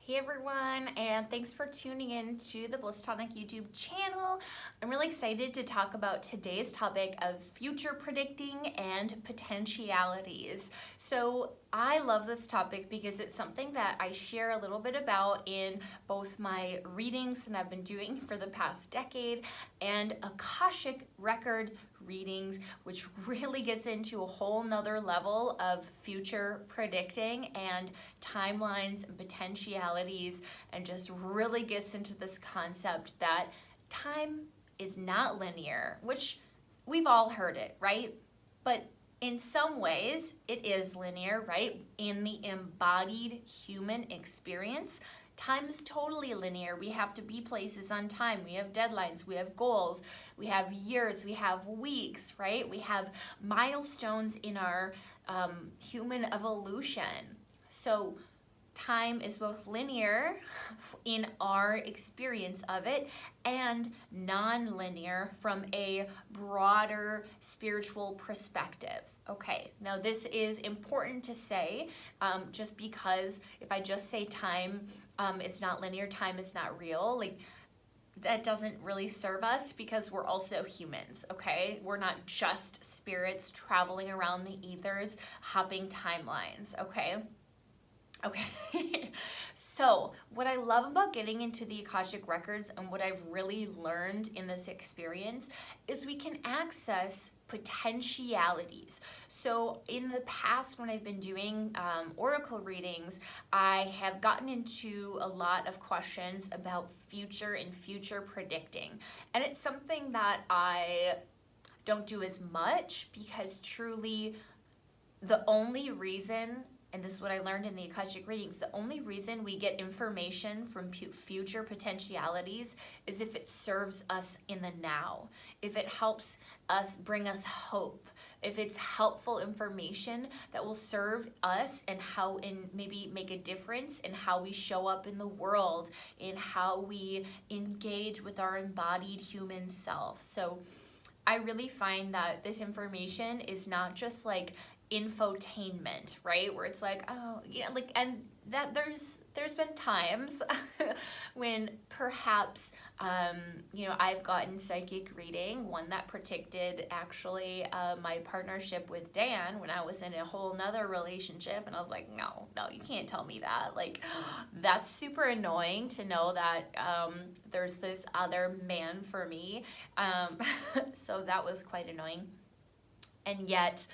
Hey everyone, and thanks for tuning in to the Bliss Tonic YouTube channel. I'm really excited to talk about today's topic of future predicting and potentialities. So I love this topic because it's something that I share a little bit about in both my readings that I've been doing for the past decade and akashic record readings, which really gets into a whole nother level of future predicting and timelines and potentialities, and just really gets into this concept that time is not linear, which we've all heard it, right? But in some ways it is linear, right? In the embodied human experience, time is totally linear. We have to be places on time. We have deadlines, we have goals, we have years, we have weeks, right? We have milestones in our human evolution. So time is both linear in our experience of it and non-linear from a broader spiritual perspective. Okay, now this is important to say, just because if I just say time is not linear, time is not real, like that doesn't really serve us, because we're also humans, okay? We're not just spirits traveling around the ethers, hopping timelines, okay? Okay, so what I love about getting into the Akashic Records and what I've really learned in this experience is we can access potentialities. So in the past, when I've been doing oracle readings, I have gotten into a lot of questions about future and future predicting. And it's something that I don't do as much, because truly the only reason, and this is what I learned in the Akashic readings, the only reason we get information from future potentialities is if it serves us in the now, if it helps us, bring us hope, if it's helpful information that will serve us and how, and maybe make a difference in how we show up in the world, in how we engage with our embodied human self. So I really find that this information is not just like infotainment, right? Where it's like, oh, yeah, like, and that there's been times when perhaps, I've gotten psychic reading, one that predicted actually my partnership with Dan when I was in a whole nother relationship, and I was like, no, you can't tell me that. Like, that's super annoying to know that there's this other man for me. So that was quite annoying. And yet,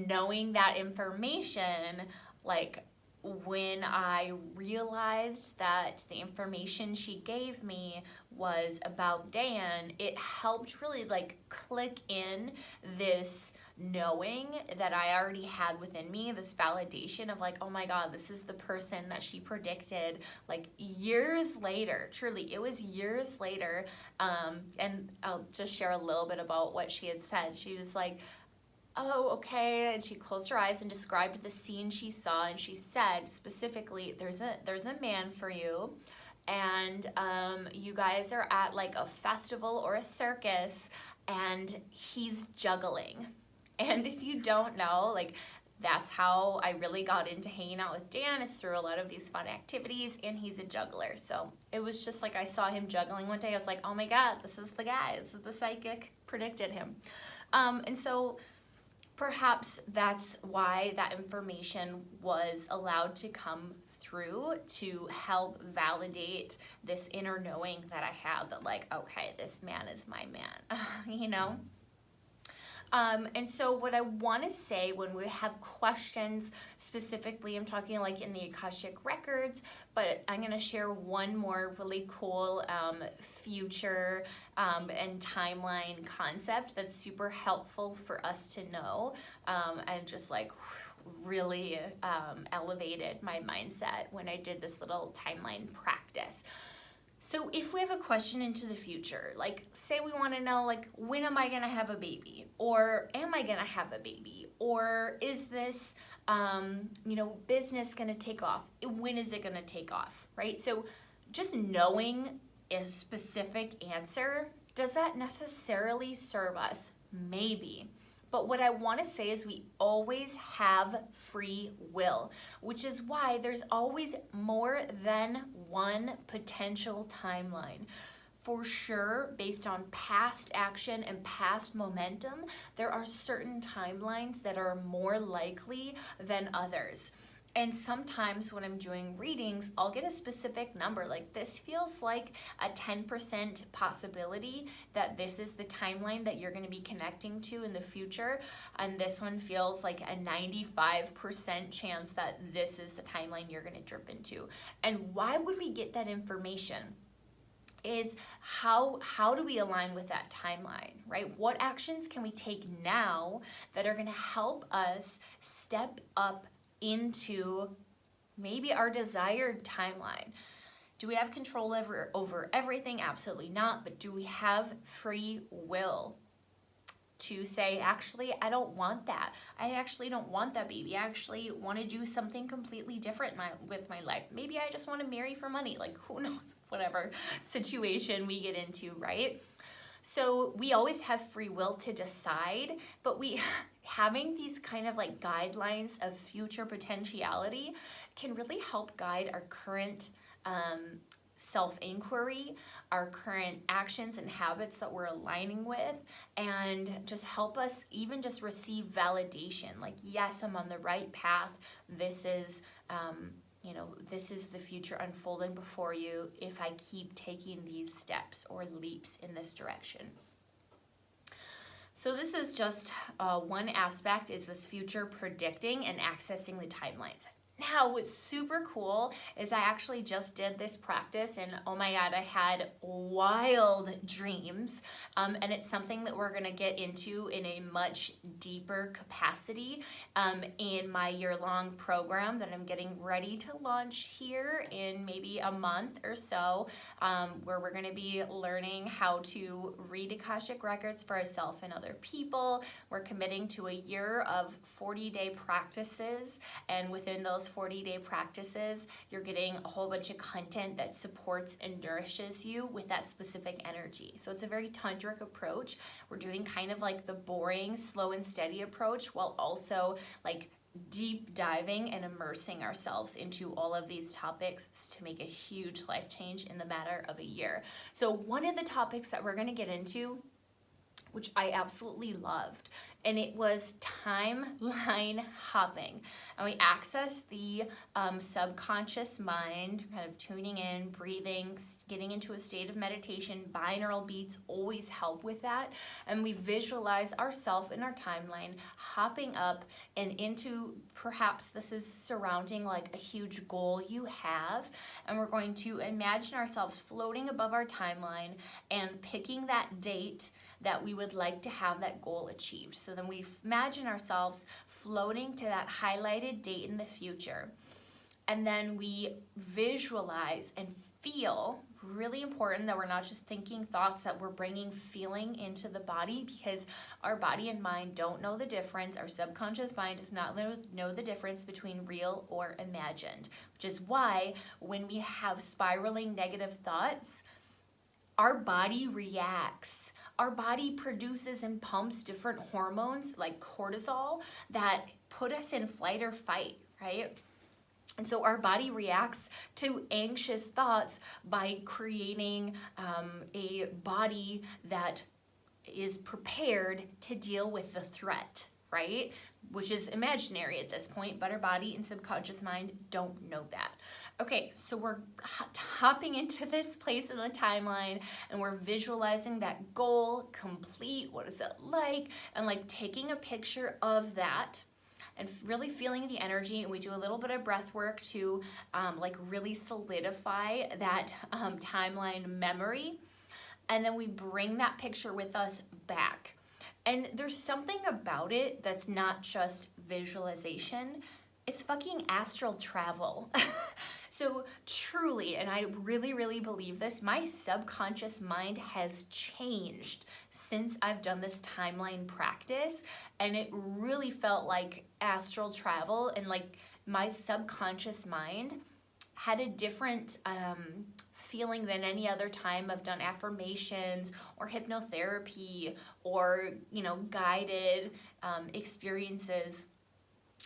knowing that information, like when I realized that the information she gave me was about Dan, it helped really like click in this knowing that I already had within me, this validation of like, oh my God, this is the person that she predicted, like years later. Truly, it was years later. And I'll just share a little bit about what she had said. She was like, oh, okay, and she closed her eyes and described the scene she saw, and she said specifically, there's a man for you, and you guys are at like a festival or a circus, and he's juggling. And if you don't know, like, that's how I really got into hanging out with Dan, is through a lot of these fun activities, and he's a juggler. So it was just like I saw him juggling one day. I was like, oh my God, this is the guy. This is the psychic predicted him. And so perhaps that's why that information was allowed to come through, to help validate this inner knowing that I have that like, okay, this man is my man, you know? And so what I want to say when we have questions specifically, I'm talking like in the Akashic Records, but I'm going to share one more really cool future and timeline concept that's super helpful for us to know, and just like really elevated my mindset when I did this little timeline practice. So if we have a question into the future, like say we want to know, like, when am I going to have a baby? Or am I going to have a baby? Or is this, business going to take off? When is it going to take off, right? So just knowing a specific answer, does that necessarily serve us? Maybe. But what I want to say is we always have free will, which is why there's always more than one potential timeline. For sure, based on past action and past momentum, there are certain timelines that are more likely than others. And sometimes when I'm doing readings, I'll get a specific number, like this feels like a 10% possibility that this is the timeline that you're going to be connecting to in the future. And this one feels like a 95% chance that this is the timeline you're going to drip into. And why would we get that information? Is how do we align with that timeline, right? What actions can we take now that are going to help us step up into maybe our desired timeline? Do we have control over everything? Absolutely not. But do we have free will to say, actually, I don't want that. I actually don't want that baby. I actually want to do something completely different with my life. Maybe I just want to marry for money. Like, who knows? Whatever situation we get into, right? So we always have free will to decide, but having these kind of like guidelines of future potentiality can really help guide our current self-inquiry, our current actions and habits that we're aligning with, and just help us even just receive validation. Like, yes, I'm on the right path. This is, this is the future unfolding before you if I keep taking these steps or leaps in this direction. So this is just one aspect, is this future predicting and accessing the timelines. Now, what's super cool is I actually just did this practice, and oh my God, I had wild dreams. And it's something that we're gonna get into in a much deeper capacity in my year-long program that I'm getting ready to launch here in maybe a month or so, where we're gonna be learning how to read akashic records for ourselves and other people. We're committing to a year of 40-day practices, and within those 40-day practices, you're getting a whole bunch of content that supports and nourishes you with that specific energy. So it's a very tantric approach. We're doing kind of like the boring, slow and steady approach, while also like deep diving and immersing ourselves into all of these topics to make a huge life change in the matter of a year. So one of the topics that we're going to get into, which I absolutely loved, and it was timeline hopping. And we access the subconscious mind, kind of tuning in, breathing, getting into a state of meditation. Binaural beats always help with that. And we visualize ourselves in our timeline hopping up and into, perhaps this is surrounding like a huge goal you have. And we're going to imagine ourselves floating above our timeline and picking that date that we would like to have that goal achieved. So then we imagine ourselves floating to that highlighted date in the future. And then we visualize and feel, really important that we're not just thinking thoughts, that we're bringing feeling into the body, because our body and mind don't know the difference. Our subconscious mind does not know the difference between real or imagined, which is why when we have spiraling negative thoughts, our body reacts. Our body produces and pumps different hormones like cortisol that put us in flight or fight, right? And so our body reacts to anxious thoughts by creating a body that is prepared to deal with the threat, right? Which is imaginary at this point, but our body and subconscious mind don't know that. Okay, so we're hopping into this place in the timeline, and we're visualizing that goal complete. What is it like? And like taking a picture of that and really feeling the energy. And we do a little bit of breath work to like really solidify that timeline memory. And then we bring that picture with us back. And there's something about it that's not just visualization, it's fucking astral travel. So truly, and I really, really believe this, my subconscious mind has changed since I've done this timeline practice, and it really felt like astral travel, and like my subconscious mind had a different feeling than any other time I've done affirmations or hypnotherapy or, you know, guided experiences.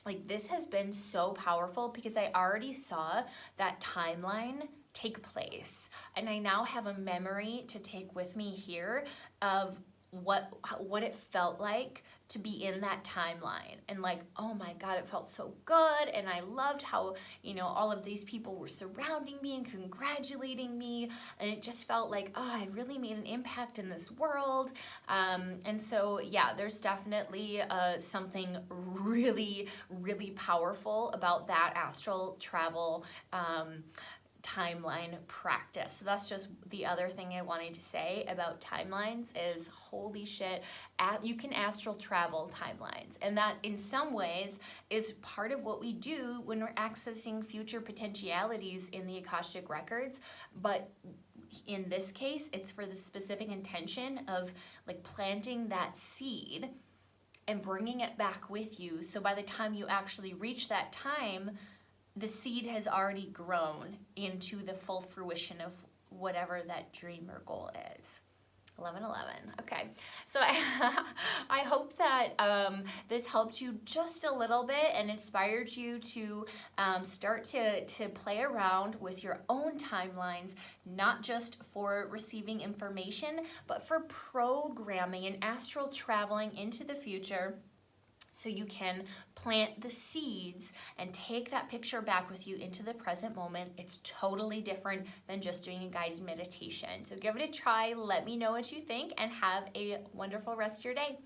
Like, this has been so powerful because I already saw that timeline take place, and I now have a memory to take with me here of what it felt like to be in that timeline. And like, oh my God, it felt so good. And I loved how, you know, all of these people were surrounding me and congratulating me. And it just felt like, oh, I really made an impact in this world. And so, yeah, there's definitely something really, really powerful about that astral travel timeline practice. So that's just the other thing I wanted to say about timelines is, holy shit, you can astral travel timelines. And that in some ways is part of what we do when we're accessing future potentialities in the akashic records. But in this case, it's for the specific intention of like planting that seed and bringing it back with you. So by the time you actually reach that time, the seed has already grown into the full fruition of whatever that dream or goal is. 11/11. Okay, so I hope that this helped you just a little bit and inspired you to start to play around with your own timelines, not just for receiving information, but for programming and astral traveling into the future, so you can plant the seeds and take that picture back with you into the present moment. It's totally different than just doing a guided meditation. So give it a try, let me know what you think, and have a wonderful rest of your day.